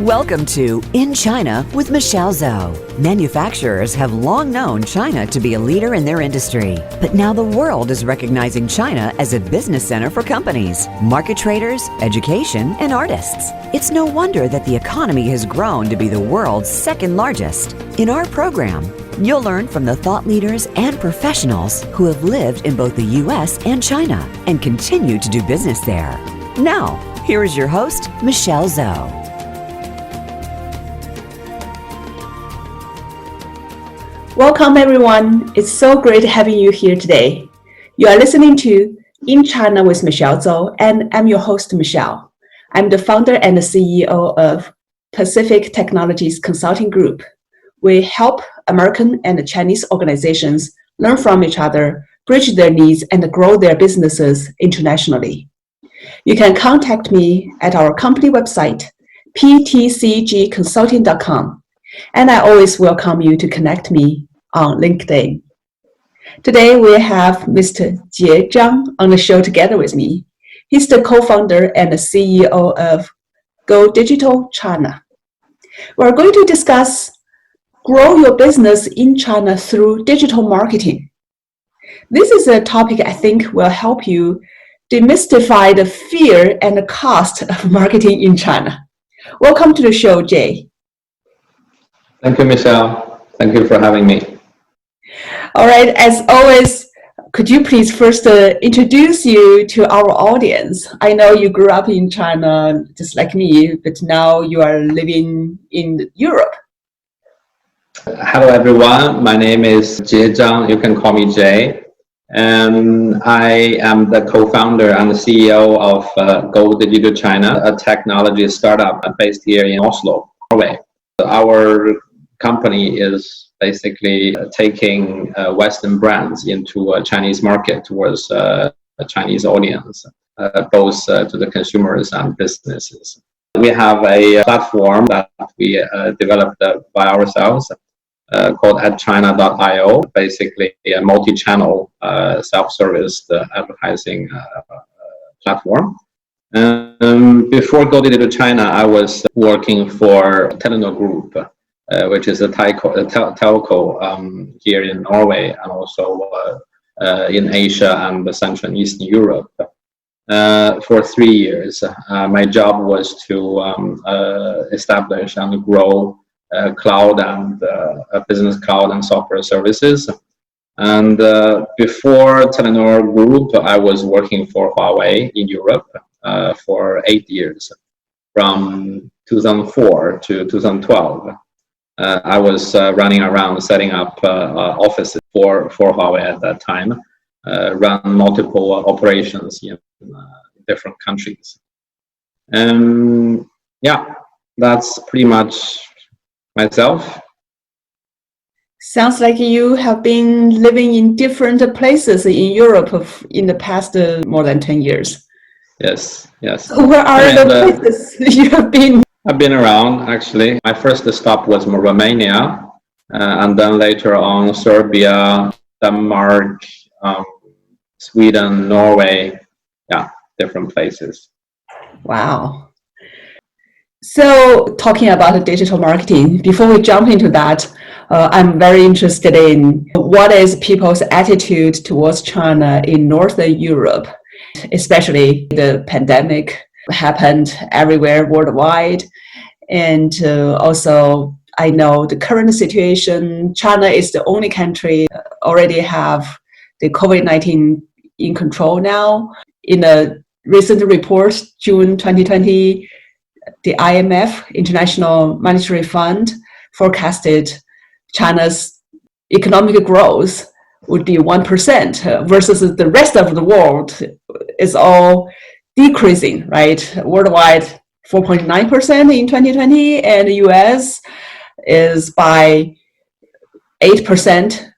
Welcome to In China with Michelle Zhou. Manufacturers have long known China to be a leader in their industry, but now the world is recognizing China as a business center for companies, market traders, education, and artists. It's no wonder that the economy has grown to be the world's second largest. In our program, you'll learn from the thought leaders and professionals who have lived in both the US and China and continue to do business there. Now, here is your host, Michelle Zhou. Welcome everyone. It's so great having you here today. You are listening to In China with Michelle Zhou, and I'm your host, Michelle. I'm the founder and the CEO of Pacific Technologies Consulting Group. We help American and Chinese organizations learn from each other, bridge their needs, and grow their businesses internationally. You can contact me at our company website, ptcgconsulting.com, and I always welcome you to connect me on LinkedIn. Today we have Mr. Jie Zhang on the show together with me. He's the co-founder and the CEO of GoDigitalChina. We're going to discuss grow your business in China through digital marketing. This is a topic I think will help you demystify the fear and the cost of marketing in China. Welcome to the show, Jie. Thank you, Michelle. Thank you for having me. All right, as always, could you please first introduce you to our audience? I know you grew up in China just like me, but now you are living in Europe. Hello, everyone. My name is Jie Zhang. You can call me Jie. And I am the co-founder and the CEO of GoDigitalChina, a technology startup based here in Oslo, Norway. Our company is basically taking Western brands into a Chinese market towards a Chinese audience, both to the consumers and businesses. We have a platform that we developed by ourselves called adchina.io, basically a multi-channel self-service advertising platform. Before GoDigitalChina, I was working for Telenor Group, which is a telco here in Norway and also in Asia and Central and Eastern Europe. For 3 years, my job was to establish and grow cloud and business cloud and software services. And before Telenor Group, I was working for Huawei in Europe for 8 years, from 2004 to 2012. I was running around setting up offices for Huawei at that time, run multiple operations in different countries. Yeah, that's pretty much myself. Sounds like you have been living in different places in Europe in the past more than 10 years. Yes. Where are the places you have been? I've been around, actually. My first stop was Romania, and then later on Serbia, Denmark, Sweden, Norway. Yeah, different places. Wow. So talking about digital marketing, before we jump into that, I'm very interested in what is people's attitude towards China in Northern Europe, especially the pandemic happened everywhere worldwide. And also, I know the current situation, China is the only country already have the COVID-19 in control now. In a recent report, June 2020, the IMF, International Monetary Fund, forecasted China's economic growth would be 1% versus the rest of the world is all decreasing, right? Worldwide, 4.9% in 2020, and the US is by 8%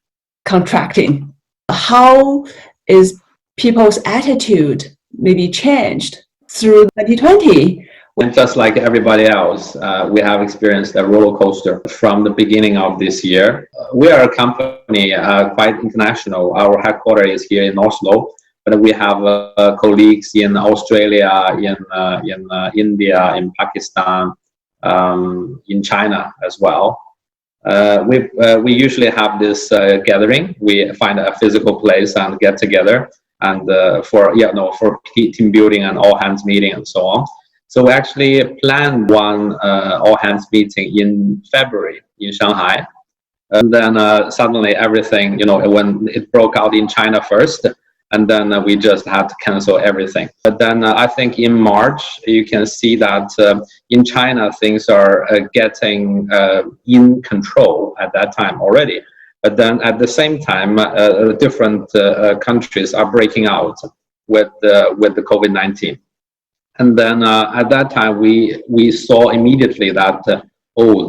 contracting. How is people's attitude maybe changed through 2020? And just like everybody else, we have experienced a roller coaster from the beginning of this year. We are a company quite international. Our headquarters is here in Oslo, but we have colleagues in Australia, in India, in Pakistan, in China as well. We usually have this gathering. We find a physical place and get together, and for team building and all hands meeting and so on. So we actually planned one all hands meeting in February in Shanghai, and then suddenly everything, when it broke out in China first, and then we just had to cancel everything. But then I think in March, you can see that in China, things are getting in control at that time already. But then at the same time, different countries are breaking out with the COVID-19. And then at that time, we saw immediately that,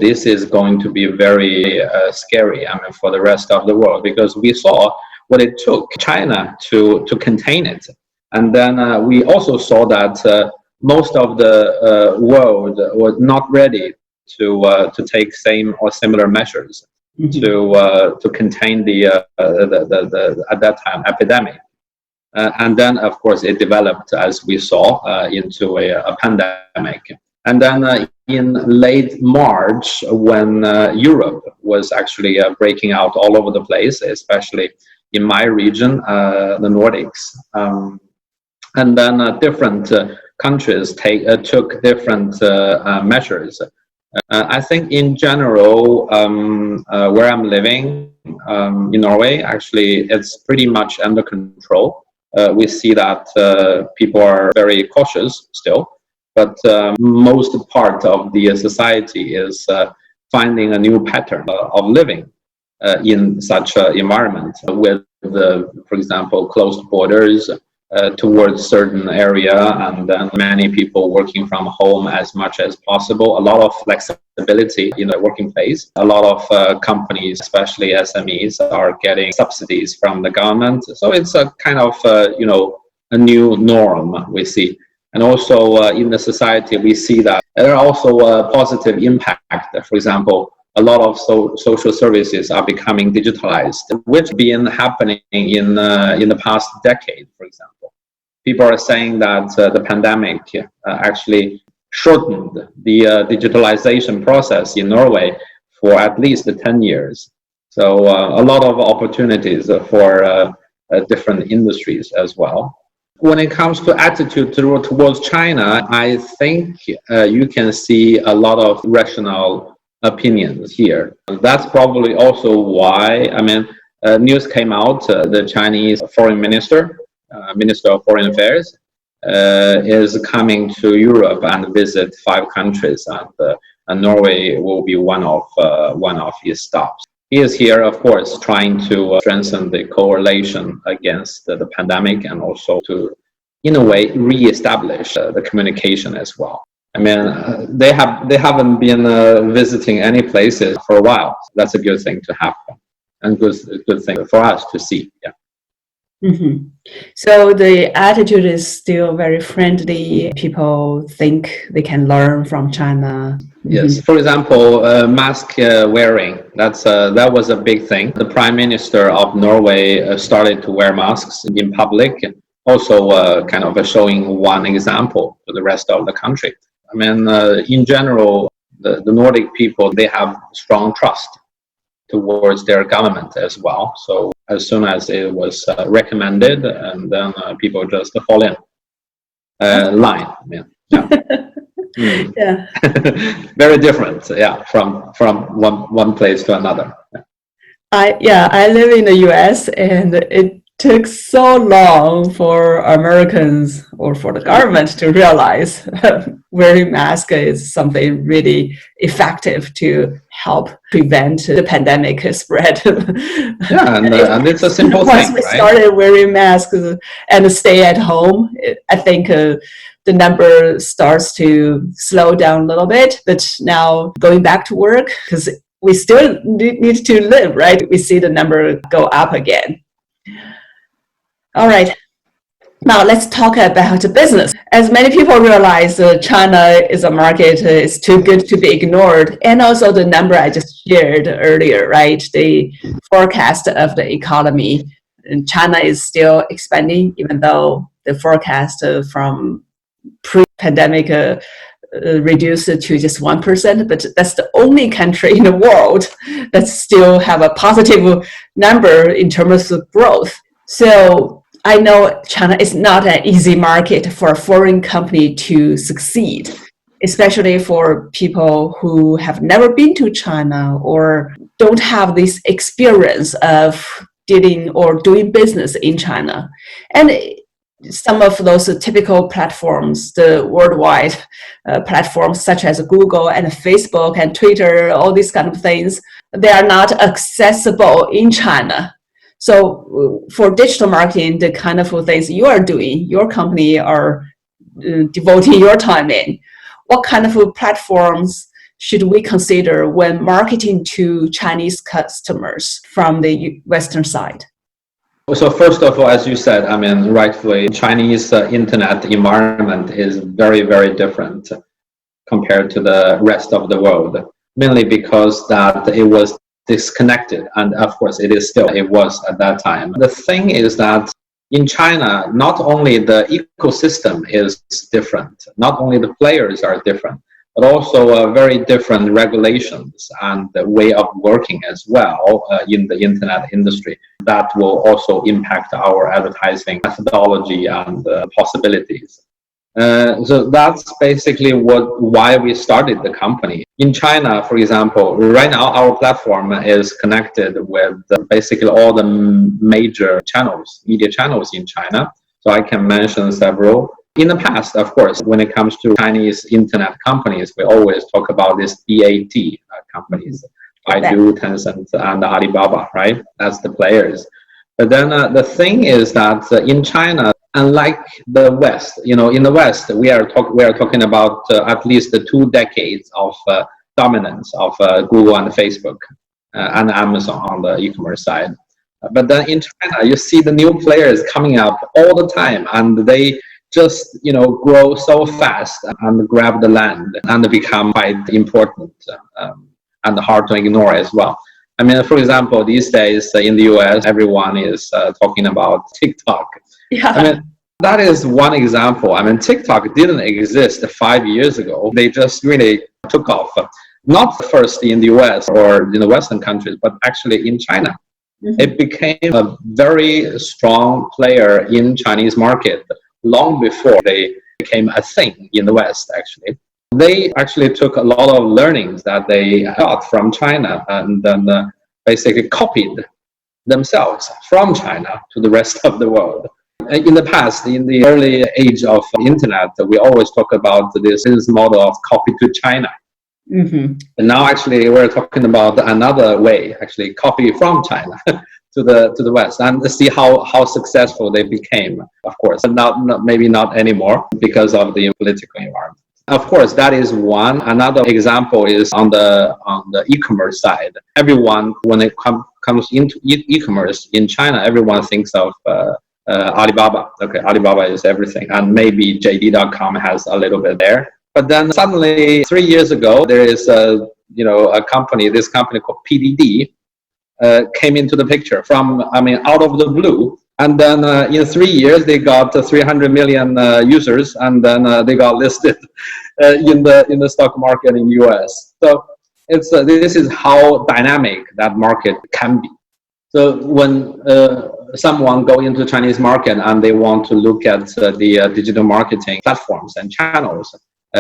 this is going to be very scary, for the rest of the world, because we saw what it took China to contain it. And then we also saw that most of the world was not ready to take same or similar measures to contain the at that time epidemic. And then, of course, it developed, as we saw, into a pandemic. And then in late March, when Europe was actually breaking out all over the place, especially in my region, the Nordics, and then different countries took different measures. I think in general, where I'm living in Norway, actually, it's pretty much under control. We see that people are very cautious still, but most part of the society is finding a new pattern of living in such an environment with, for example, closed borders towards certain area, and then many people working from home as much as possible. A lot of flexibility in the working place. A lot of companies, especially SMEs, are getting subsidies from the government. So it's a kind of a new norm we see. And also in the society, we see that there are also a positive impact. For example, a lot of social services are becoming digitalized, which has been happening in the past decade, for example. People are saying that the pandemic actually shortened the digitalization process in Norway for at least 10 years. So a lot of opportunities for different industries as well. When it comes to attitude towards China, I think you can see a lot of rational opinions here. That's probably also why, news came out, the Chinese foreign minister, Minister of Foreign Affairs, is coming to Europe and visit 5 countries, and Norway will be one of his stops. He is here, of course, trying to strengthen the correlation against the pandemic, and also to, in a way, re-establish the communication as well. They haven't been visiting any places for a while. That's a good thing to happen, and good thing for us to see. Yeah. Mm-hmm. So the attitude is still very friendly. People think they can learn from China. Yes. For example, mask wearing. That was a big thing. The Prime Minister of Norway started to wear masks in public. Also, kind of showing one example to the rest of the country. In general, the Nordic people, they have strong trust towards their government as well. So as soon as it was recommended, and then people just fall in line. Yeah. Yeah. Very different, from one place to another. I live in the US, and it took so long for Americans or for the government to realize wearing mask is something really effective to help prevent the pandemic spread. Yeah, and it's a simple Once thing, we right? started wearing masks and stay at home, I think the number starts to slow down a little bit. But now going back to work, because we still need to live, right? We see the number go up again. All right. Now let's talk about business. As many people realize, China is a market is too good to be ignored, and also the number I just shared earlier, right? The forecast of the economy in China is still expanding, even though the forecast from pre-pandemic reduced to just 1%, but that's the only country in the world that still have a positive number in terms of growth. So I know China is not an easy market for a foreign company to succeed, especially for people who have never been to China or don't have this experience of dealing or doing business in China. And some of those typical platforms, the worldwide platforms such as Google and Facebook and Twitter, all these kind of things, they are not accessible in China. So for digital marketing, the kind of things you are doing, your company are devoting your time in, what kind of platforms should we consider when marketing to Chinese customers from the Western side? So first of all, as you said, I mean, rightfully, Chinese internet environment is very, very different compared to the rest of the world, mainly because that it was disconnected. And of course, it was at that time. The thing is that in China, not only the ecosystem is different, not only the players are different, but also very different regulations and the way of working as well in the internet industry. That will also impact our advertising methodology and possibilities. So that's basically why we started the company. In China, for example, right now our platform is connected with basically all the major channels, media channels in China. So I can mention several. In the past, of course, when it comes to Chinese internet companies, we always talk about these BAT companies, Baidu, Tencent, and Alibaba, right? That's the players. But then the thing is that in China, unlike the West, in the West, we are talking about at least 2 decades of dominance of Google and Facebook and Amazon on the e-commerce side. But then in China, you see the new players coming up all the time, and they just grow so fast and grab the land and become quite important and hard to ignore as well. I mean, for example, these days in the US, everyone is talking about TikTok. Yeah. I mean, that is one example. I mean, TikTok didn't exist 5 years ago. They just really took off, not first in the US or in the Western countries, but actually in China. Mm-hmm. It became a very strong player in Chinese market long before they became a thing in the West, actually. They actually took a lot of learnings that they got from China and then basically copied themselves from China to the rest of the world. In the past, in the early age of internet, we always talk about this business model of copy to China. Mm-hmm. And now actually we're talking about another way, actually copy from China to the West, and see how successful they became, of course, and maybe not anymore because of the political environment. Of course, that is one. Another example is on the e-commerce side. Everyone, when it comes into e-commerce in China, everyone thinks of Alibaba. Okay, Alibaba is everything, and maybe JD.com has a little bit there. But then suddenly, 3 years ago, there is this company called PDD came into the picture out of the blue. And then in 3 years, they got 300 million users, and then they got listed in the stock market in US. So this is how dynamic that market can be. So when someone go into Chinese market and they want to look at the digital marketing platforms and channels,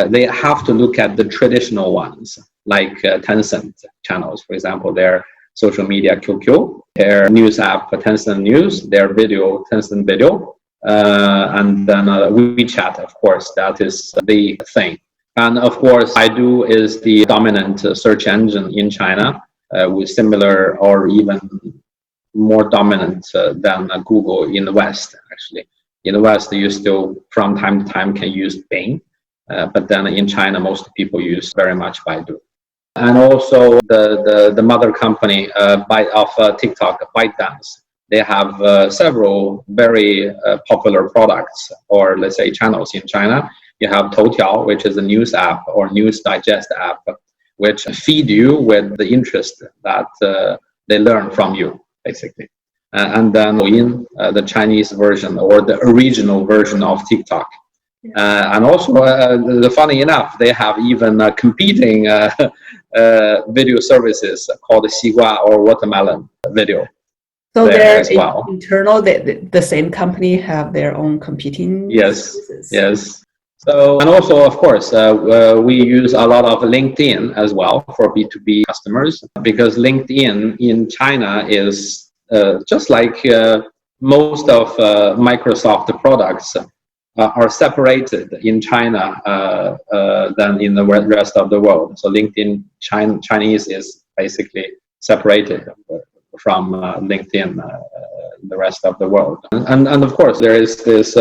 they have to look at the traditional ones, like Tencent channels, for example, their social media QQ, their news app Tencent News, their video Tencent Video, and then WeChat, of course, that is the thing. And of course, Baidu is the dominant search engine in China, with similar or even more dominant than Google in the West, actually. In the West, you still, from time to time, can use Bing, but then in China, most people use very much Baidu. And also the mother company of TikTok, ByteDance, they have several very popular products, or let's say channels in China. You have Toutiao, which is a news app or news digest app, which feed you with the interest that they learn from you, basically. And then Douyin, the Chinese version or the original version of TikTok. And also, funny enough, they have even competing video services called Xigua or Watermelon Video. So they're as well. internal, the same company have their own competing services. Yes. So, and also, of course, we use a lot of LinkedIn as well for B2B customers, because LinkedIn in China is just like most of Microsoft products are separated in China than in the rest of the world. So LinkedIn Chinese is basically separated from LinkedIn in the rest of the world. And of course, there is this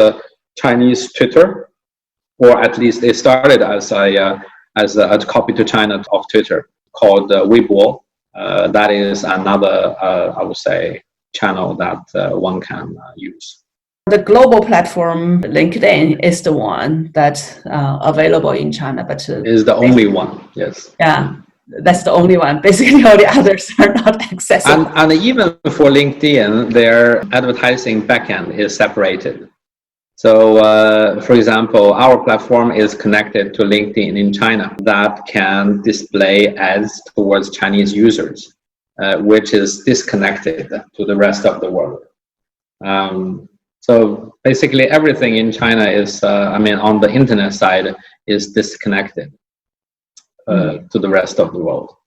Chinese Twitter, or at least it started as a copy to China of Twitter called Weibo. That is another, I would say, channel that one can use. The global platform LinkedIn is the one that's available in China, but is the only one. Yes. Yeah, that's the only one. Basically, all the others are not accessible. And even for LinkedIn, their advertising backend is separated. So, for example, our platform is connected to LinkedIn in China that can display ads towards Chinese users, which is disconnected to the rest of the world. So basically everything in China is, on the internet side, is disconnected to the rest of the world.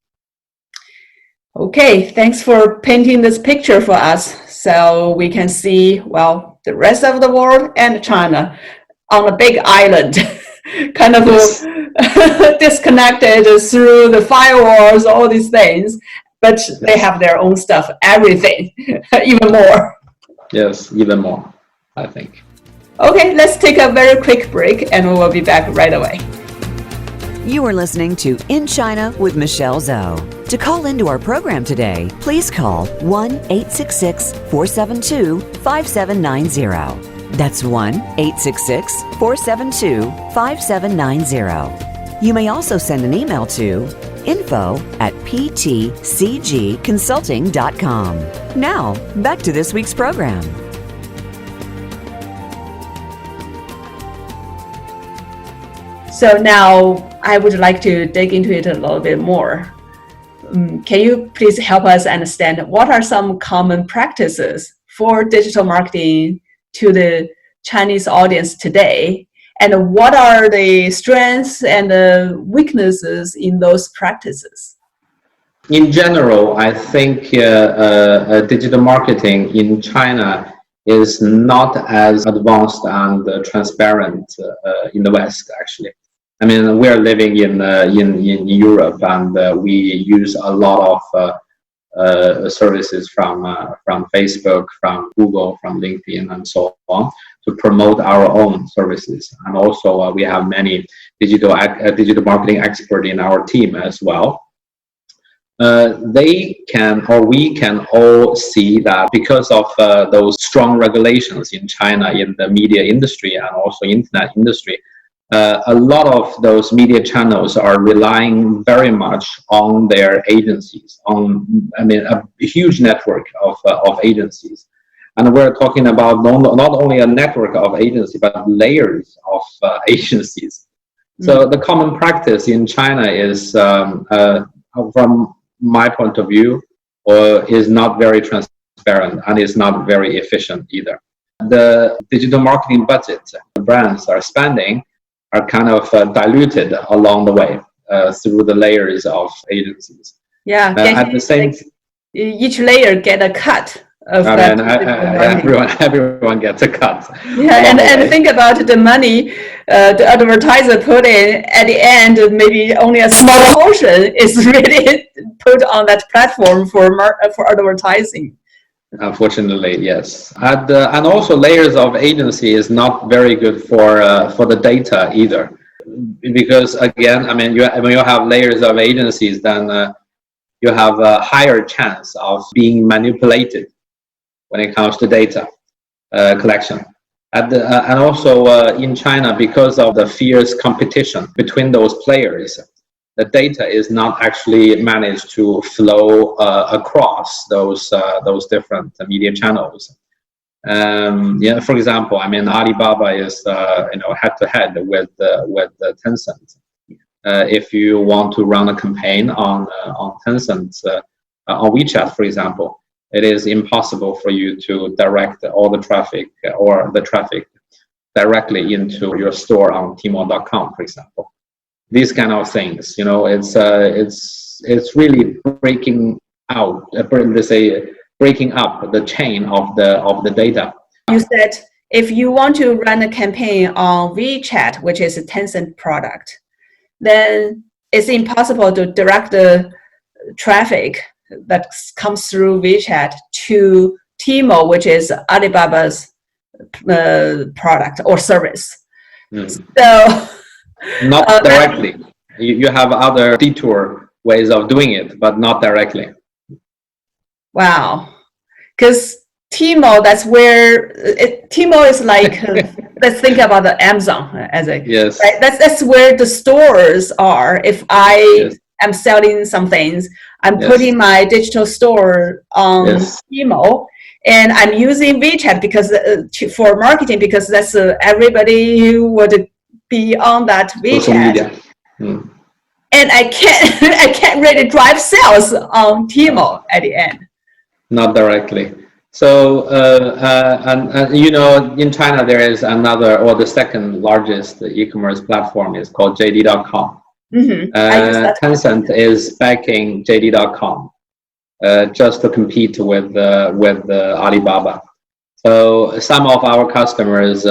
Okay, thanks for painting this picture for us so we can see, well, the rest of the world and China on a big island, kind of disconnected through the firewalls, all these things, but they have their own stuff, everything, even more. Yes, even more, I think. Okay, let's take a very quick break and we'll be back right away. You are listening to In China with Michelle Zhou. To call into our program today, please call 1-866-472-5790. That's 1-866-472-5790. You may also send an email to info@ptcgconsulting.com. Now, back to this week's program. So now I would like to dig into it a little bit more. Can you please help us understand what are some common practices for digital marketing to the Chinese audience today? And what are the strengths and the weaknesses in those practices? In general, I think digital marketing in China is not as advanced and transparent in the West, actually. I mean, we are living in Europe, and we use a lot of services from Facebook, from Google, from LinkedIn, and so on to promote our own services. And also, we have many digital marketing experts in our team as well. We can all see that because of those strong regulations in China in the media industry and also internet industry, a lot of those media channels are relying very much on their agencies, a huge network of agencies. And we're talking about not only a network of agencies, but layers of agencies. So the common practice in China is, from my point of view, is not very transparent and is not very efficient either. The digital marketing budget the brands are spending are kind of diluted along the way through the layers of agencies. Yeah, at the same, each layer get a cut of everyone gets a cut. Yeah, and think about the money the advertiser put in at the end. Maybe only a small portion is really put on that platform for advertising. Unfortunately, yes. And also layers of agency is not very good for the data either, because again, when you have layers of agencies, then you have a higher chance of being manipulated when it comes to data collection. And also in China, because of the fierce competition between those players, the data is not actually managed to flow across those different media channels. Yeah, for example, I mean, Alibaba is head-to-head with Tencent. If you want to run a campaign on Tencent on WeChat, for example, it is impossible for you to direct all the traffic or the traffic directly into your store on Tmall.com, for example. These kind of things, it's really breaking out, breaking up the chain of the data. You said if you want to run a campaign on WeChat, which is a Tencent product, then it's impossible to direct the traffic that comes through WeChat to Tmall, which is Alibaba's product or service. So not directly. You have other detour ways of doing it, but not directly. Wow, because Tmall, that's where Tmall is like. Let's think about the Amazon as a yes. Right? That's where the stores are. If I am selling some things, I'm putting my digital store on Tmall, and I'm using WeChat because for marketing, because that's everybody who would be on that WeChat. And I can't really drive sales on Tmall at the end. Not directly. So, in China, there is another, or the second largest e-commerce platform is called JD.com. Tencent is backing JD.com just to compete with Alibaba. So some of our customers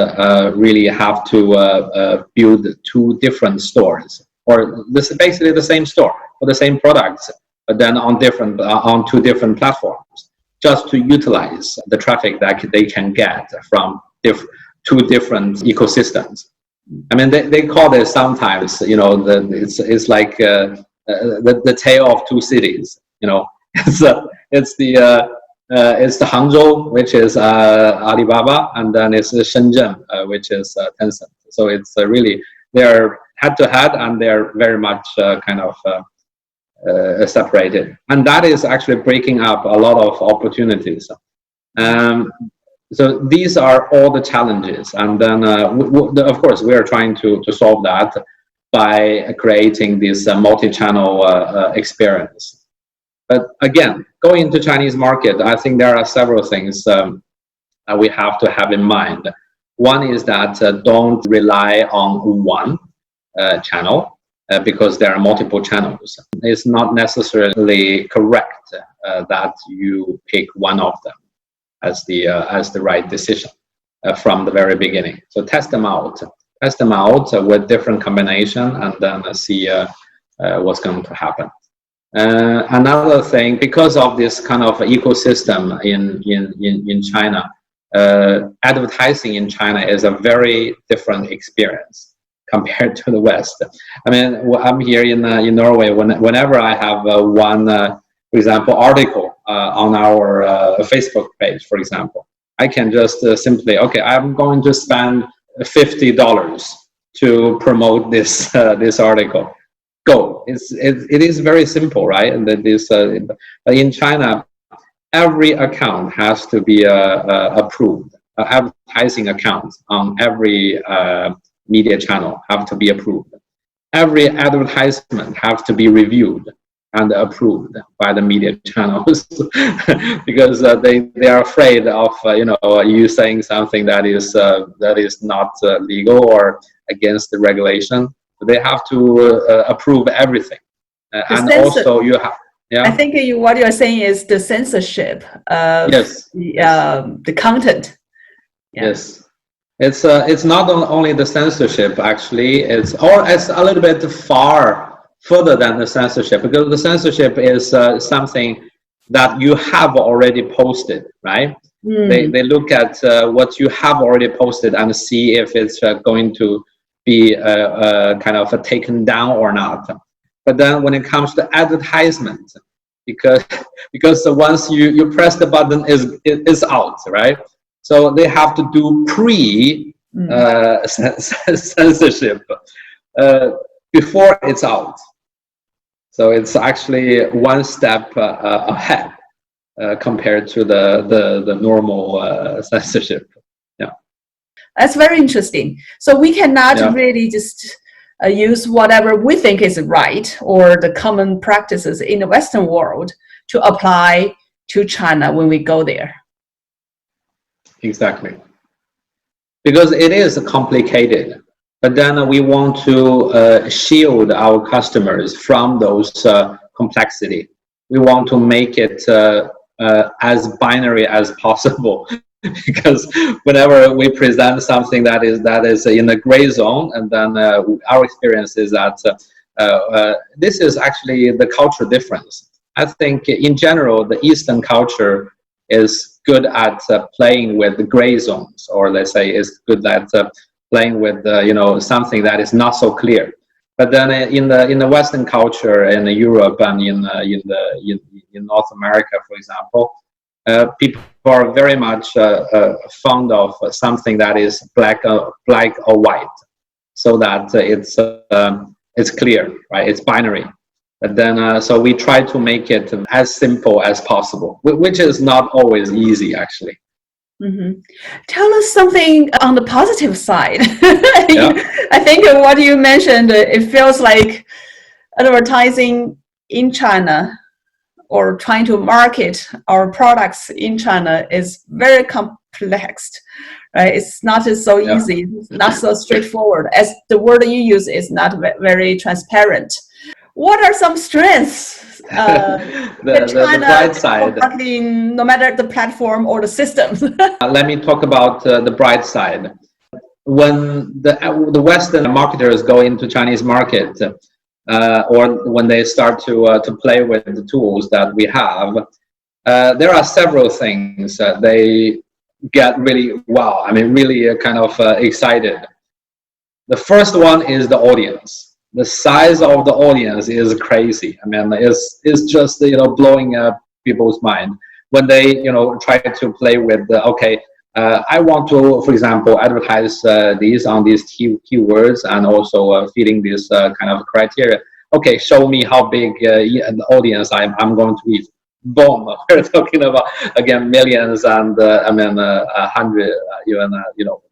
really have to build two different stores, or this is basically the same store for the same products, but then on two different platforms, just to utilize the traffic that they can get from two different ecosystems. I mean, they call it sometimes, it's like the tale of two cities. It's the Hangzhou, which is Alibaba, and then it's Shenzhen, which is Tencent. So it's really, they're head-to-head, and they're very much separated. And that is actually breaking up a lot of opportunities. So these are all the challenges. And then, of course, we are trying to solve that by creating this multi-channel experience. But again, going into Chinese market, I think there are several things that we have to have in mind. One is that don't rely on one channel because there are multiple channels. It's not necessarily correct that you pick one of them as the right decision from the very beginning. So test them out with different combination, and then see what's going to happen. Another thing, because of this kind of ecosystem in China, advertising in China is a very different experience compared to the West. I mean, I'm here in Norway. Whenever I have one, for example, article on our Facebook page, for example, I can just simply, okay, I'm going to spend $50 to promote this this article. Go. It is very simple, right? And that is in China, every account has to be approved. Advertising accounts on every media channel have to be approved. Every advertisement have to be reviewed and approved by the media channels because they are afraid of you saying something that is not legal or against the regulation. They have to approve everything, and also you have. Yeah. I think what you are saying is the censorship of the content. Yeah. Yes, it's not only the censorship. Actually, it's a little bit further than the censorship, because the censorship is something that you have already posted, right? They look at what you have already posted and see if it's going to be kind of taken down or not. But then when it comes to advertisement, because once you press the button, is out, right? So they have to do censorship before it's out. So it's actually one step ahead. compared to the normal censorship. Yeah, that's very interesting. So we cannot yeah. really just use whatever we think is right or the common practices in the Western world to apply to China when we go there. Exactly. Because it is complicated, but then we want to shield our customers from those complexity. We want to make it as binary as possible, because whenever we present something that is in the gray zone, and then our experience is that this is actually the cultural difference. I think in general, the Eastern culture is good at playing with the gray zones, or let's say is good at playing with something that is not so clear. But then in the Western culture, in Europe and in North America, for example, people are very much fond of something that is black or white, so that it's clear, right? It's binary. But then, so we try to make it as simple as possible, which is not always easy, actually. Mm-hmm. Tell us something on the positive side. Yeah. I think what you mentioned, it feels like advertising in China or trying to market our products in China is very complex, right? It's not so easy, it's not so straightforward, as the word you use is not very transparent. What are some strengths the bright side, no matter the platform or the systems? Let me talk about the bright side. When the Western marketers go into Chinese market, or when they start to play with the tools that we have, there are several things they get really wow. I mean, really kind of excited. The first one is the audience. The size of the audience is crazy. I mean, it's just blowing up people's mind when they try to play with I want to, for example, advertise these on these keywords and also fitting this kind of criteria. Okay, show me how big the audience I'm going to reach. Boom, we're talking about again millions and hundred,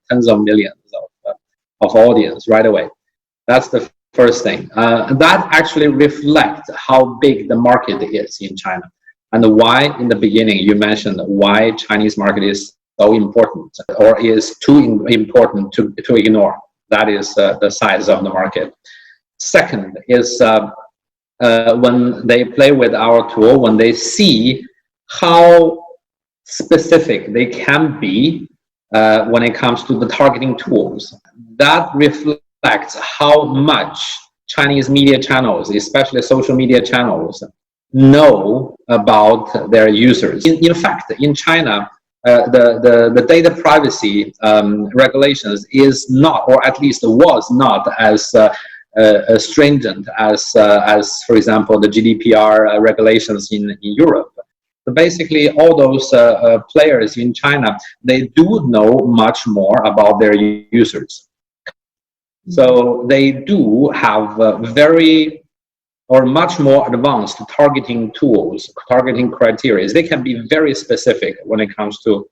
tens of millions of audience right away. That's the first thing. That actually reflects how big the market is in China, and why in the beginning you mentioned why Chinese market is so important, or is too important to ignore. That is the size of the market. Second is when they play with our tool, when they see how specific they can be when it comes to the targeting tools, that reflects how much Chinese media channels, especially social media channels, know about their users. In fact, in China, the data privacy regulations is not, or at least was not, as stringent as, for example, the GDPR regulations in Europe. So basically, all those players in China, they do know much more about their users. So they do have much more advanced targeting tools, targeting criteria. They can be very specific when it comes to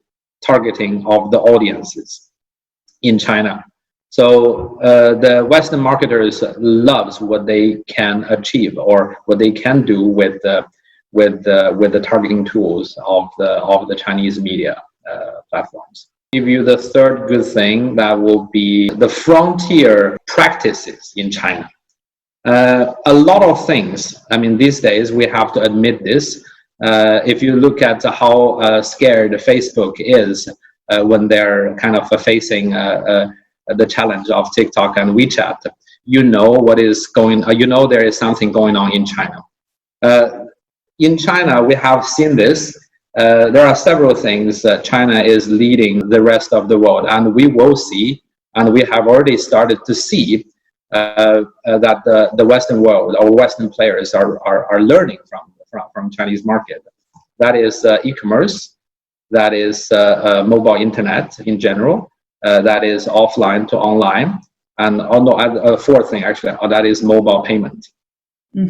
targeting of the audiences in China. So the Western marketers loves what they can achieve, or what they can do with the targeting tools of the Chinese media platforms. Give you the third good thing, that will be the frontier practices in China. A lot of things, I mean, these days we have to admit this. If you look at how scared Facebook is when they're kind of facing the challenge of TikTok and WeChat, what is going on, there is something going on in China. In China, we have seen this. There are several things that China is leading the rest of the world, and we will see, and we have already started to see that the Western world, or Western players are learning from Chinese market. That is e-commerce, that is mobile internet in general, that is offline to online, and fourth thing actually, that is mobile payment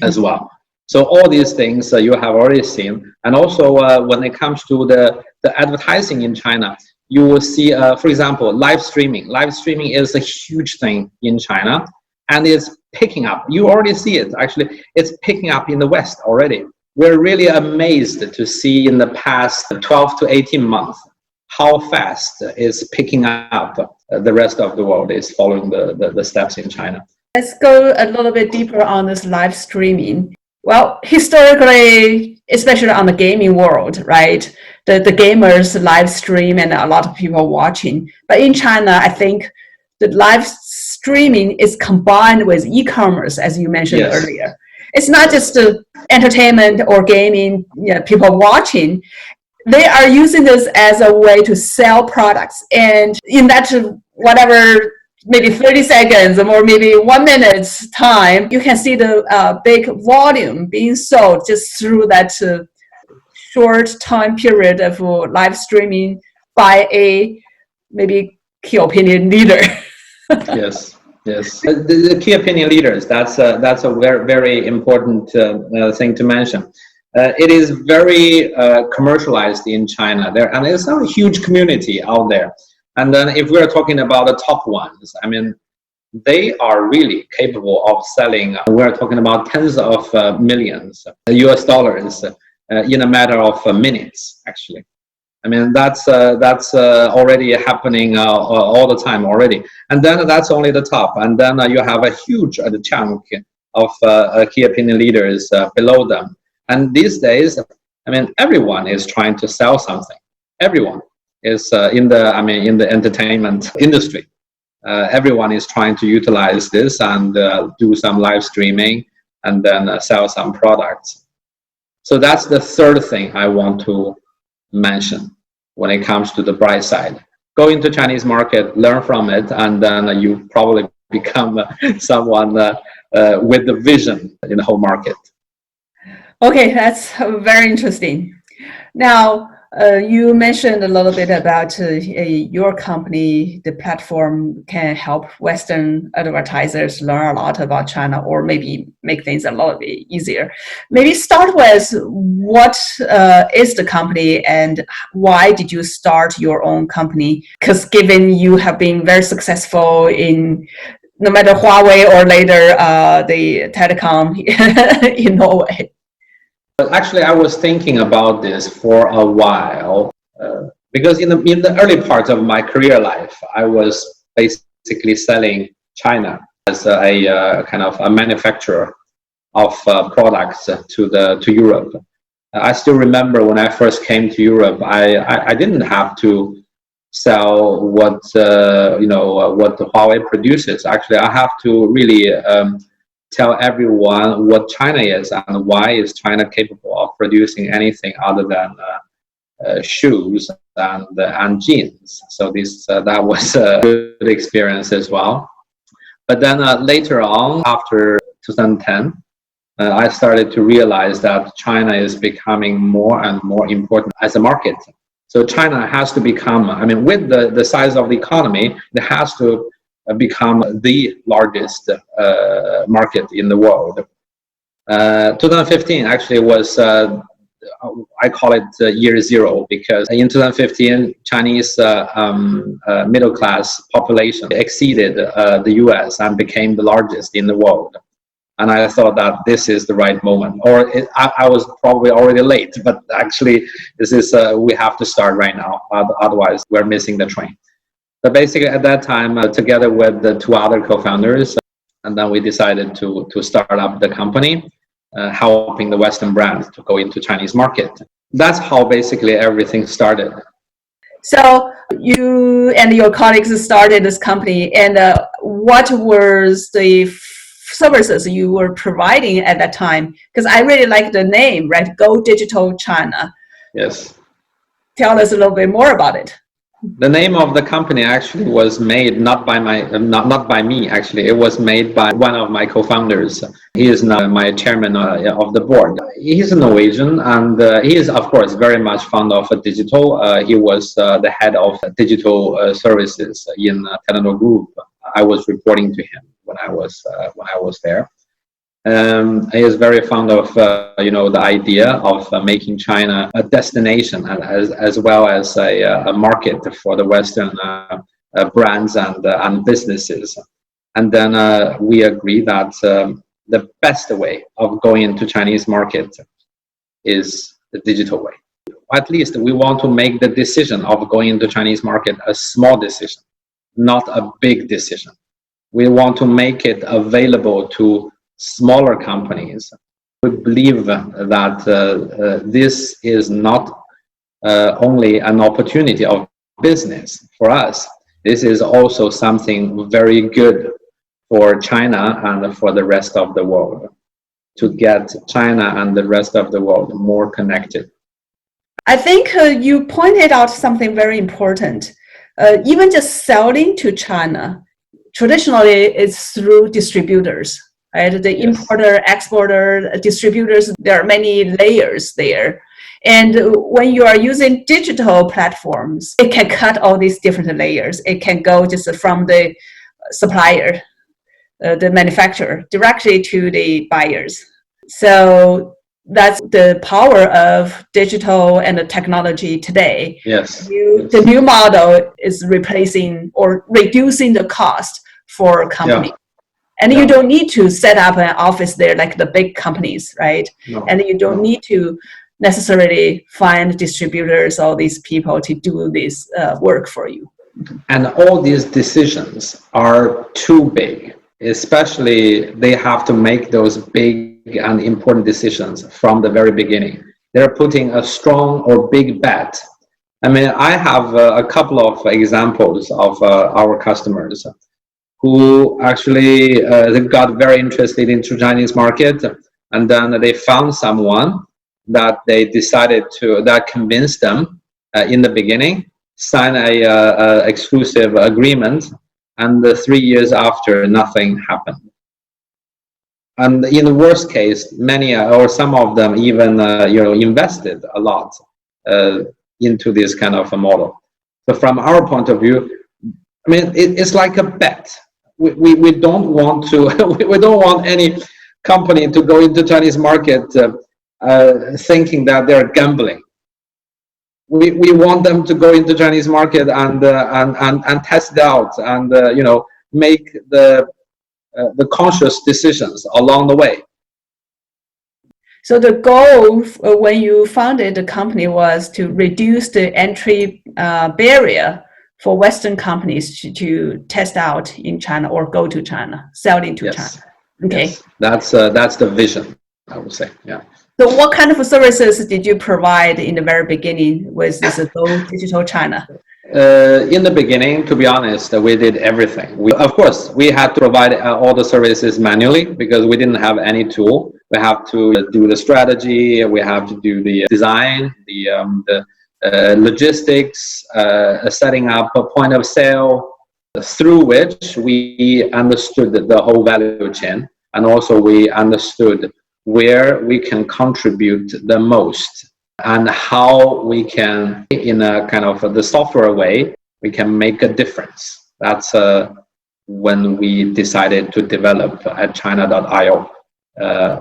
as well. So all these things you have already seen. And also when it comes to the advertising in China, you will see, for example, live streaming. Live streaming is a huge thing in China, and it's picking up. You already see it. Actually, it's picking up in the West already. We're really amazed to see in the past 12 to 18 months how fast it's picking up. The rest of the world is following the steps in China. Let's go a little bit deeper on this live streaming. Well, historically, especially on the gaming world, right? The gamers live stream and a lot of people watching. But in China, I think the live streaming is combined with e-commerce, as you mentioned earlier. It's not just entertainment or gaming, people watching. They are using this as a way to sell products. And in that, whatever, maybe 30 seconds or maybe 1 minute's time, you can see the big volume being sold just through that short time period of live streaming by a maybe key opinion leader. Yes. The key opinion leaders, that's a very, very important thing to mention. It is very commercialized in China there, and it's a huge community out there. And then if we're talking about the top ones, I mean, they are really capable of selling. We're talking about tens of millions US dollars in a matter of minutes, actually. I mean, that's already happening all the time already. And then that's only the top. And then you have a huge chunk of key opinion leaders below them. And these days, I mean, everyone is trying to sell something. Everyone is in the entertainment industry. Everyone is trying to utilize this and do some live streaming and then sell some products. So that's the third thing I want to mention when it comes to the bright side. Go into Chinese market, learn from it, and then you probably become someone with the vision in the whole market. Okay, that's very interesting. Now, you mentioned a little bit about your company, the platform can help Western advertisers learn a lot about China or maybe make things a little bit easier. Maybe start with what is the company and why did you start your own company? Because given you have been very successful in no matter Huawei or later the telecom in Norway. Actually, I was thinking about this for a while because in the early part of my career life, I was basically selling China as a kind of a manufacturer of products to Europe. I still remember when I first came to Europe, I didn't have to sell what what Huawei produces. Actually, I have to really tell everyone what China is and why is China capable of producing anything other than shoes and jeans. So that was a good experience as well. But then later on, after 2010, I started to realize that China is becoming more and more important as a market. So China has to become, I mean, with the size of the economy, it has to become the largest market in the world. 2015 actually was, I call it year zero, because in 2015, Chinese middle class population exceeded the US and became the largest in the world. And I thought that this is the right moment, or I was probably already late, but actually this is, we have to start right now, otherwise we're missing the train. But basically at that time, together with the two other co-founders, and then we decided to start up the company, helping the Western brands to go into Chinese market. That's how basically everything started. So you and your colleagues started this company, and what was the services you were providing at that time? Because I really like the name, right? GoDigitalChina. Yes. Tell us a little bit more about it. The name of the company actually was made not by me. Actually, it was made by one of my co-founders. He is now my chairman of the board. He's a Norwegian, and he is of course very much fond of digital. He was the head of digital services in Telenor Group. I was reporting to him when I was there. He is very fond of the idea of making China a destination as well as a market for the Western brands and businesses. And then we agree that the best way of going into Chinese market is the digital way. At least we want to make the decision of going into Chinese market a small decision, not a big decision. We want to make it available to smaller companies. We believe that this is not only an opportunity of business for us. This is also something very good for China and for the rest of the world, to get China and the rest of the world more connected. I think you pointed out something very important. Even just selling to China, traditionally it's through distributors, right? The importer, exporter, distributors, there are many layers there. And when you are using digital platforms, it can cut all these different layers. It can go just from the supplier, the manufacturer, directly to the buyers. So that's the power of digital and the technology today. Yes. The new model is replacing or reducing the cost for a company. Yeah. And you don't need to set up an office there like the big companies, right? No. And you don't need to necessarily find distributors, all these people to do this work for you. And all these decisions are too big. Especially, they have to make those big and important decisions from the very beginning. They're putting a strong or big bet. I mean, I have a couple of examples of our customers who actually got very interested into Chinese market, and then they found someone that they decided to, that convinced them in the beginning, sign a exclusive agreement. And 3 years after, nothing happened. And in the worst case, many or some of them even invested a lot into this kind of a model. So from our point of view, I mean, it's like a bet. We don't want to. We don't want any company to go into Chinese market thinking that they're gambling. We want them to go into Chinese market and test it out and make the conscious decisions along the way. So the goal when you founded the company was to reduce the entry barrier for Western companies to test out in China or go to China, sell into China. Okay, yes. That's the vision, I would say. Yeah. So what kind of services did you provide in the very beginning with this GoDigitalChina? In the beginning, to be honest, we did everything. Of course, we had to provide all the services manually because we didn't have any tool. We have to do the strategy, we have to do the design, the logistics, setting up a point of sale, through which we understood the whole value chain, and also we understood where we can contribute the most and how we can, in a kind of the software way, we can make a difference. That's when we decided to develop at China.io,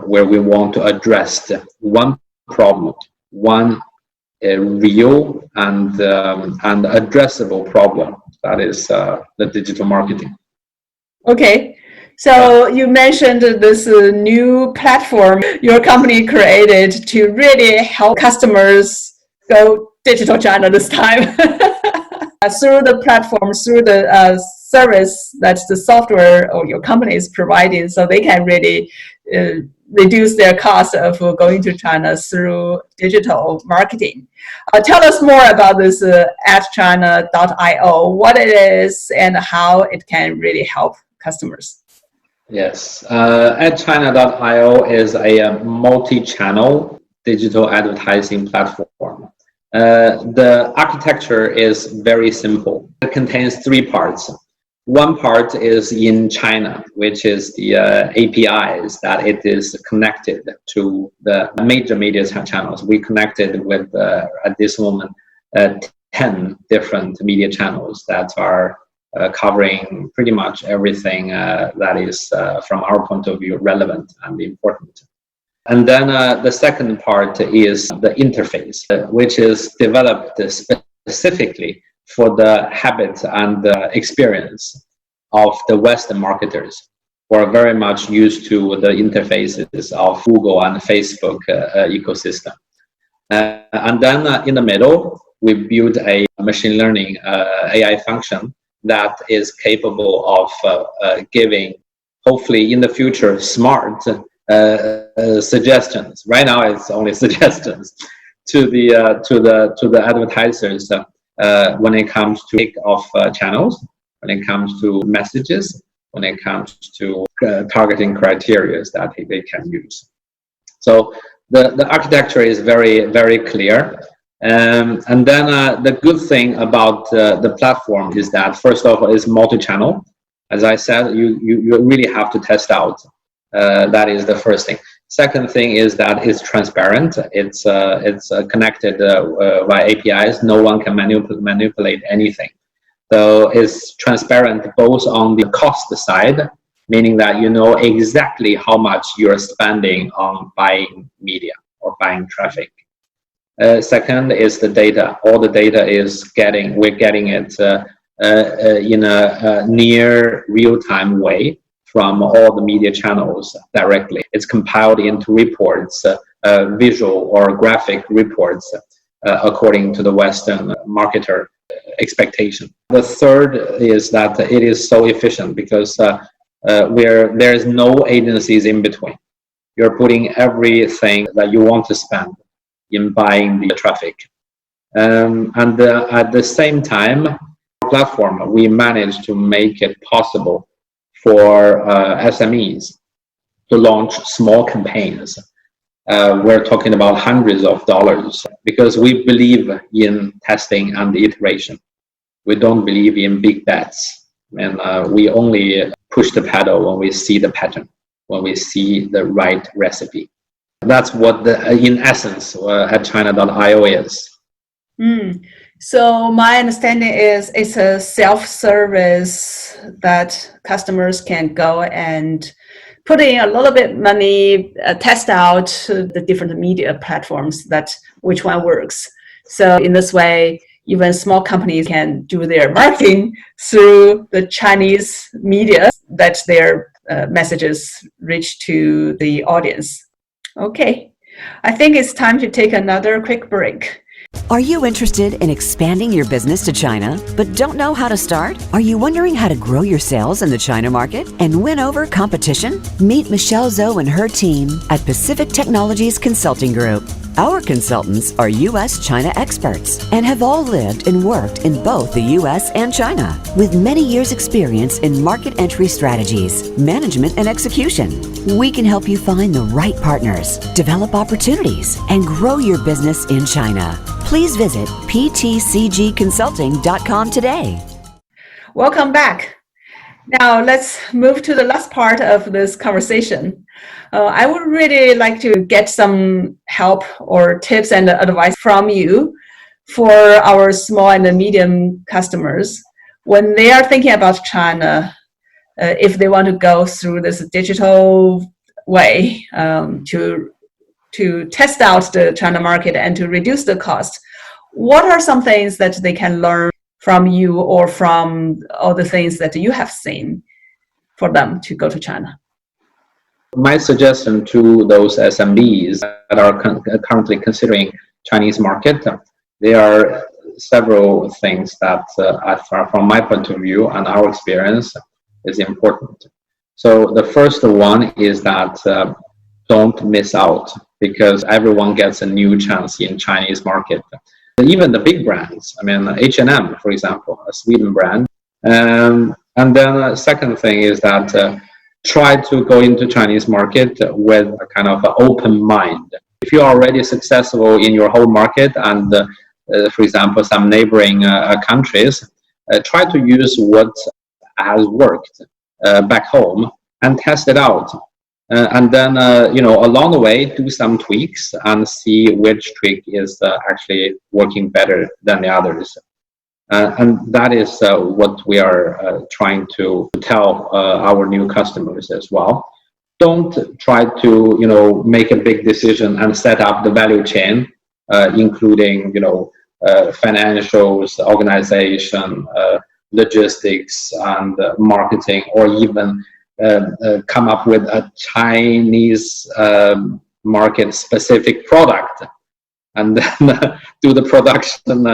where we want to address one problem, one real and addressable problem. That is the digital marketing. Okay. So you mentioned this new platform your company created to really help customers go digital China this time. Through the platform, through the service that the software or your company is providing, so they can really reduce their cost of going to China through digital marketing. Tell us more about this at China.io, what it is and how it can really help customers. Yes, at China.io is a multi-channel digital advertising platform. The architecture is very simple. It contains 3 parts. One part is in China, which is the APIs that it is connected to the major media channels. We connected with, at this moment, 10 different media channels that are covering pretty much everything that is, from our point of view, relevant and important. And then the second part is the interface, which is developed specifically for the habits and the experience of the Western marketers, who are very much used to the interfaces of Google and Facebook ecosystem. And then in the middle, we build a machine learning AI function that is capable of giving, hopefully in the future, smart suggestions. Right now, it's only suggestions to the advertisers when it comes to pick of channels, when it comes to messages, when it comes to targeting criteria that they can use. So the architecture is very, very clear. And then the good thing about the platform is that, first of all, it's multi-channel. As I said, you really have to test out. That is the first thing. Second thing is that it's transparent. It's connected via APIs. No one can manipulate anything. So it's transparent both on the cost side, meaning that you know exactly how much you're spending on buying media or buying traffic. Second is the data. All the data we're getting it in a near real-time way from all the media channels directly. It's compiled into reports, visual or graphic reports, according to the Western marketer expectation. The third is that it is so efficient because there is no agencies in between. You're putting everything that you want to spend in buying the traffic. And at the same time, platform, we managed to make it possible for SMEs to launch small campaigns. We're talking about hundreds of dollars because we believe in testing and iteration. We don't believe in big bets, and we only push the pedal when we see the pattern, when we see the right recipe. That's what, in essence, at China.io is. So my understanding is it's a self-service that customers can go and put in a little bit money, test out the different media platforms, that which one works. So in this way, even small companies can do their marketing through the Chinese media that their messages reach to the audience. Okay, I think it's time to take another quick break. Are you interested in expanding your business to China, but don't know how to start? Are you wondering how to grow your sales in the China market and win over competition? Meet Michelle Zhou and her team at Pacific Technologies Consulting Group. Our consultants are U.S.-China experts and have all lived and worked in both the U.S. and China, with many years' experience in market entry strategies, management, and execution. We can help you find the right partners, develop opportunities, and grow your business in China. Please visit ptcgconsulting.com today. Welcome back. Now let's move to the last part of this conversation. I would really like to get some help or tips and advice from you for our small and medium customers when they are thinking about China, if they want to go through this digital way to test out the China market and to reduce the cost. What are some things that they can learn from you or from all the things that you have seen for them to go to China? My suggestion to those SMBs that are currently considering Chinese market, there are several things that, from my point of view and our experience, is important. So the first one is that don't miss out, because everyone gets a new chance in Chinese market. Even the big brands, I mean, H&M, for example, a Sweden brand. And then the second thing is that try to go into Chinese market with a kind of an open mind. If you're already successful in your home market and, for example, some neighboring countries, try to use what has worked back home and test it out. And then, along the way, do some tweaks and see which trick is actually working better than the others. And that is what we are trying to tell our new customers as well. Don't try to make a big decision and set up the value chain, including financials, organization, logistics, and marketing, or even come up with a Chinese market specific product and then do the production,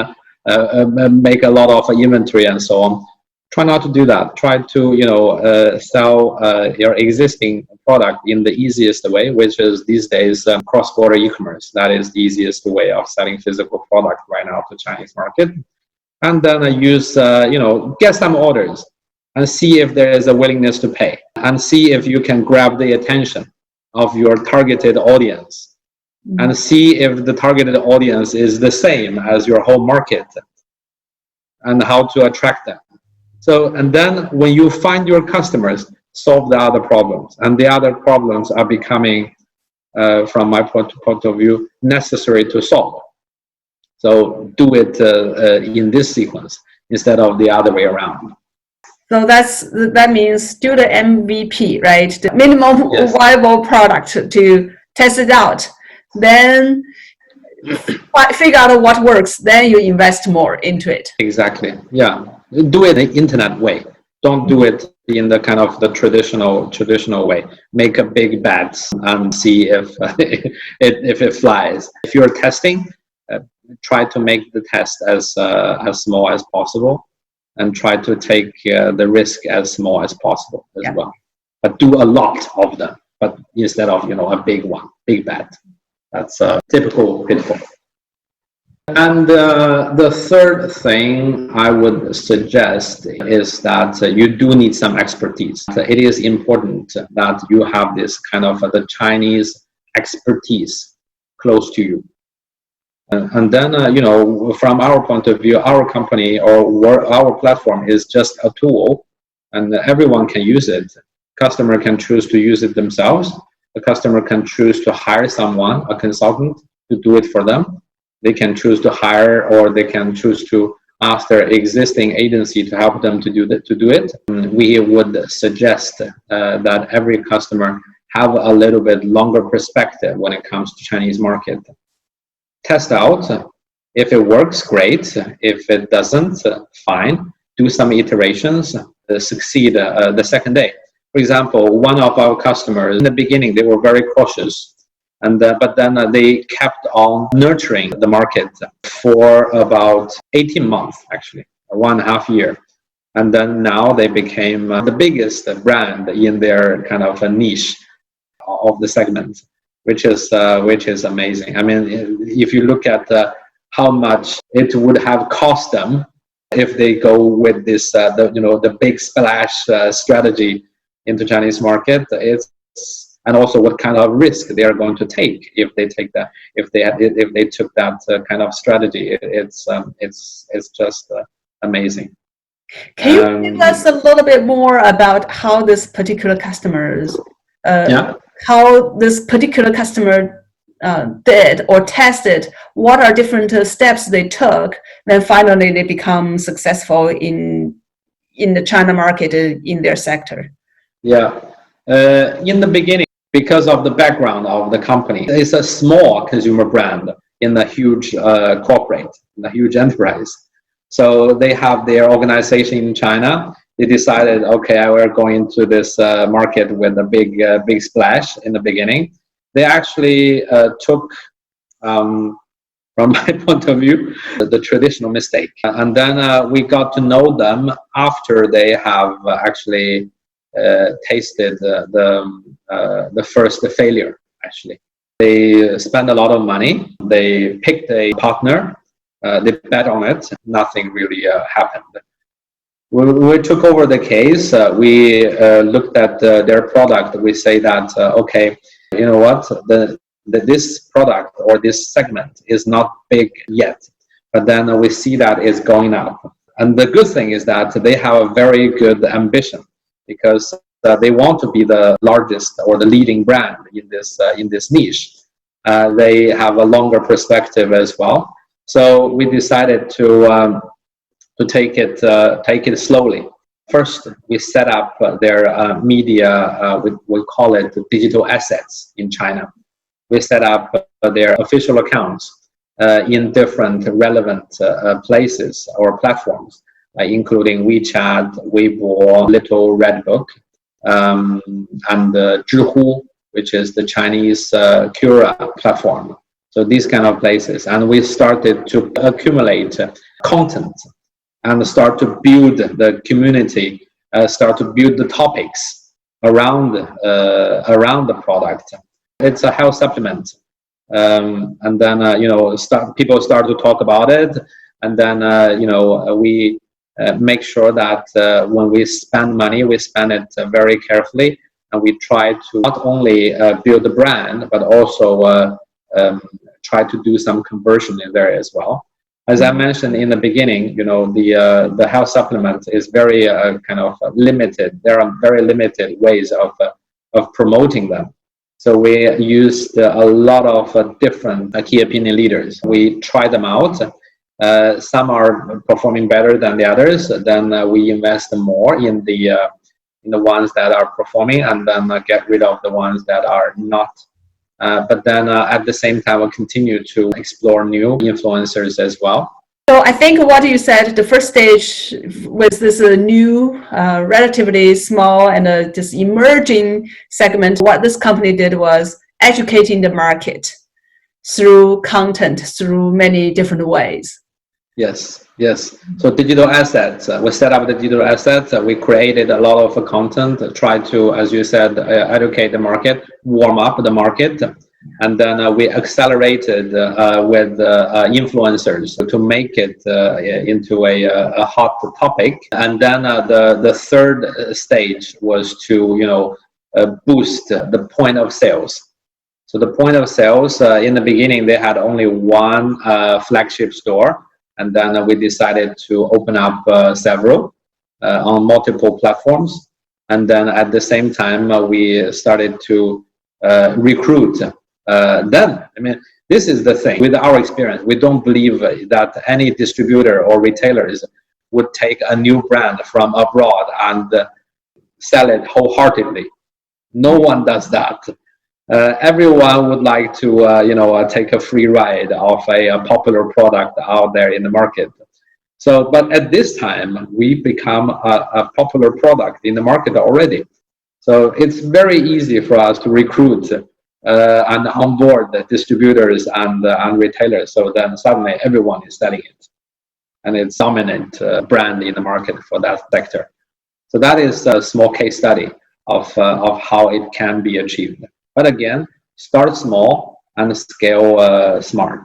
make a lot of inventory and so on. Try not to do that. Try to sell your existing product in the easiest way, which is these days cross-border e-commerce. That is the easiest way of selling physical product right now to Chinese market. And then use get some orders and see if there is a willingness to pay, and see if you can grab the attention of your targeted audience, and see if the targeted audience is the same as your home market, and how to attract them. So, and then when you find your customers, solve the other problems, and the other problems are becoming, from my point of view, necessary to solve. So do it in this sequence instead of the other way around. So that means do the MVP, right? The minimum viable product to test it out. Then figure out what works. Then you invest more into it. Exactly. Yeah. Do it the internet way. Don't do it in the kind of the traditional way. Make a big bet and see if it flies. If you're testing, try to make the test as small as possible, and try to take the risk as small as possible as well. But do a lot of them, but instead of a big bet. That's a typical pitfall. And the third thing I would suggest is that you do need some expertise. It is important that you have this kind of the Chinese expertise close to you. And then, from our point of view, our company or our platform is just a tool, and everyone can use it. Customer can choose to use it themselves. The customer can choose to hire someone, a consultant, to do it for them. They can choose to hire, or they can choose to ask their existing agency to help them to do it. We would suggest that every customer have a little bit longer perspective when it comes to Chinese market. Test out. If it works, great. If it doesn't, fine. Do some iterations. Succeed the second day. For example, one of our customers in the beginning, they were very cautious, but then they kept on nurturing the market for about 18 months, actually, 1.5 years. And then now they became the biggest brand in their kind of a niche of the segment, which is amazing. I mean, if you look at how much it would have cost them if they go with this, the big splash strategy into Chinese market, and also what kind of risk they are going to take if they took that kind of strategy. It's just amazing. Can you give us a little bit more about how this particular customers, how this particular customer did or tested? What are different steps they took? Then finally they become successful in the China market in their sector. Yeah, in the beginning, because of the background of the company, it's a small consumer brand in a huge corporate, in a huge enterprise. So they have their organization in China. They decided, okay, we're going to this market with a big splash in the beginning. They actually took, from my point of view, the traditional mistake. And then we got to know them after they have actually tasted the first failure, actually. They spent a lot of money. They picked a partner. They bet on it. Nothing really happened. We took over the case. We looked at their product. We say that, okay, you know what, this product or this segment is not big yet, but then we see that it's going up. And the good thing is that they have a very good ambition, because they want to be the largest or the leading brand in this niche. They have a longer perspective as well. So we decided to take it slowly. First, we set up their media, we call it digital assets in China. We set up their official accounts in different relevant places or platforms, including WeChat, Weibo, Little Red Book, and Zhihu, which is the Chinese Quora platform. So these kind of places. And we started to accumulate content and start to build the community, start to build the topics around the product. It's a health supplement. And then, people start to talk about it. And then, we make sure that when we spend money, we spend it very carefully. And we try to not only build the brand, but also try to do some conversion in there as well. As I mentioned in the beginning, the health supplement is very kind of limited. There are very limited ways of promoting them. So we used a lot of different key opinion leaders. We try them out. Some are performing better than the others. Then we invest more in the ones that are performing, and then get rid of the ones that are not. But then at the same time, we'll continue to explore new influencers as well. So I think what you said, the first stage was this new, relatively small and just emerging segment. What this company did was educating the market through content, through many different ways. Yes. So digital assets, we set up the digital assets. We created a lot of content, tried to, as you said, educate the market, warm up the market. And then we accelerated with influencers to make it into a hot topic. And then the third stage was to boost the point of sales. So the point of sales, in the beginning, they had only one flagship store. And then we decided to open up several on multiple platforms. And then at the same time, we started to recruit them. I mean, this is the thing. With our experience, we don't believe that any distributor or retailers would take a new brand from abroad and sell it wholeheartedly. No one does that. Everyone would like to, take a free ride of a popular product out there in the market. So, but at this time, we become a popular product in the market already. So it's very easy for us to recruit and onboard the distributors and retailers. So then suddenly everyone is selling it, and it's dominant brand in the market for that sector. So that is a small case study of how it can be achieved. But again, start small and scale smart.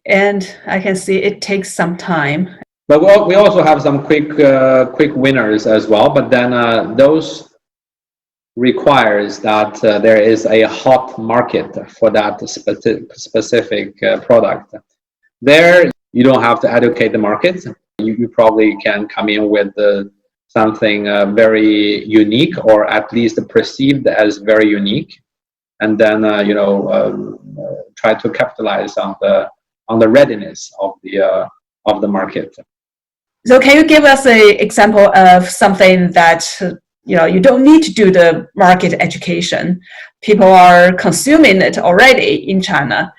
And I can see it takes some time. But we also have some quick winners as well. But then those requires that there is a hot market for that specific product. There, you don't have to educate the market. You probably can come in with something very unique, or at least perceived as very unique. And then try to capitalize on the readiness of the market. So can you give us an example of something that you don't need to do the market education? People are consuming it already in China,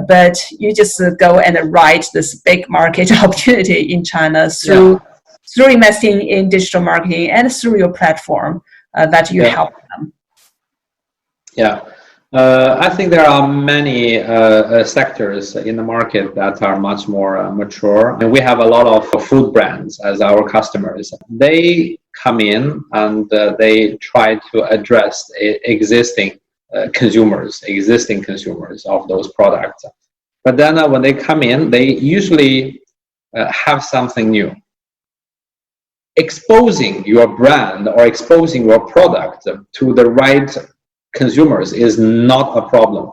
but you just go and ride this big market opportunity in China through investing in digital marketing and through your platform that you help them. Yeah. I think there are many sectors in the market that are much more mature. And we have a lot of food brands as our customers. They come in and they try to address existing consumers of those products. But then when they come in, they usually have something new. Exposing your brand or exposing your product to the right consumers is not a problem.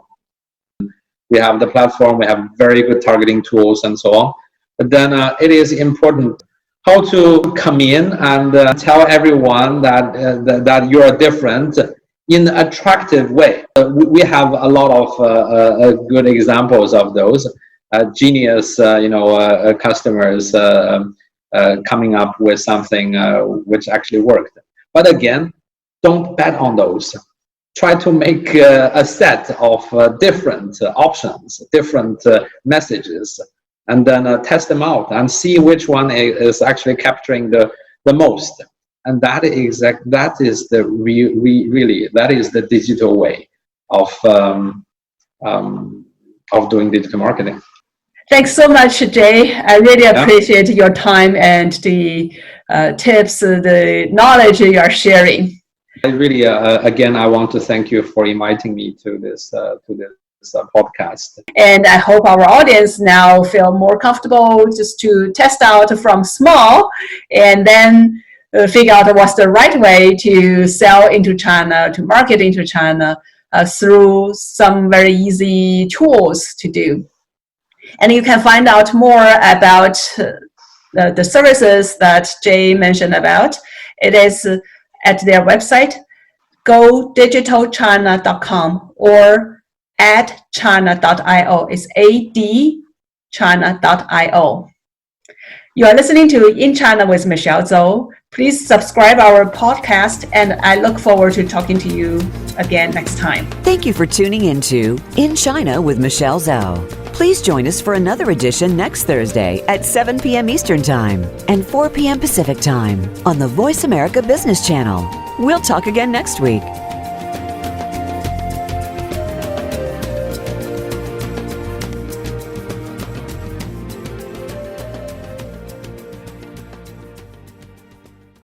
We have the platform, we have very good targeting tools and so on. But then it is important how to come in and tell everyone that you are different in an attractive way. We have a lot of good examples of those. Genius, customers coming up with something which actually worked. But again, don't bet on those. Try to make a set of different options, different messages, and then test them out and see which one is actually capturing the most. And that is the really that is the digital way of doing digital marketing. Thanks so much, Jay. I really appreciate your time and the tips, the knowledge you are sharing. I really, again, I want to thank you for inviting me to this podcast. And I hope our audience now feel more comfortable just to test out from small and then figure out what's the right way to sell into China, to market into China through some very easy tools to do. And you can find out more about the services that Jay mentioned about. It is at their website, GoDigitalChina.com or @china.io. It's AD China.io. You are listening to In China with Michelle Zhou. Please subscribe our podcast, and I look forward to talking to you again next time. Thank you for tuning into In China with Michelle Zhou. Please join us for another edition next Thursday at 7 p.m. Eastern Time and 4 p.m. Pacific Time on the Voice America Business Channel. We'll talk again next week.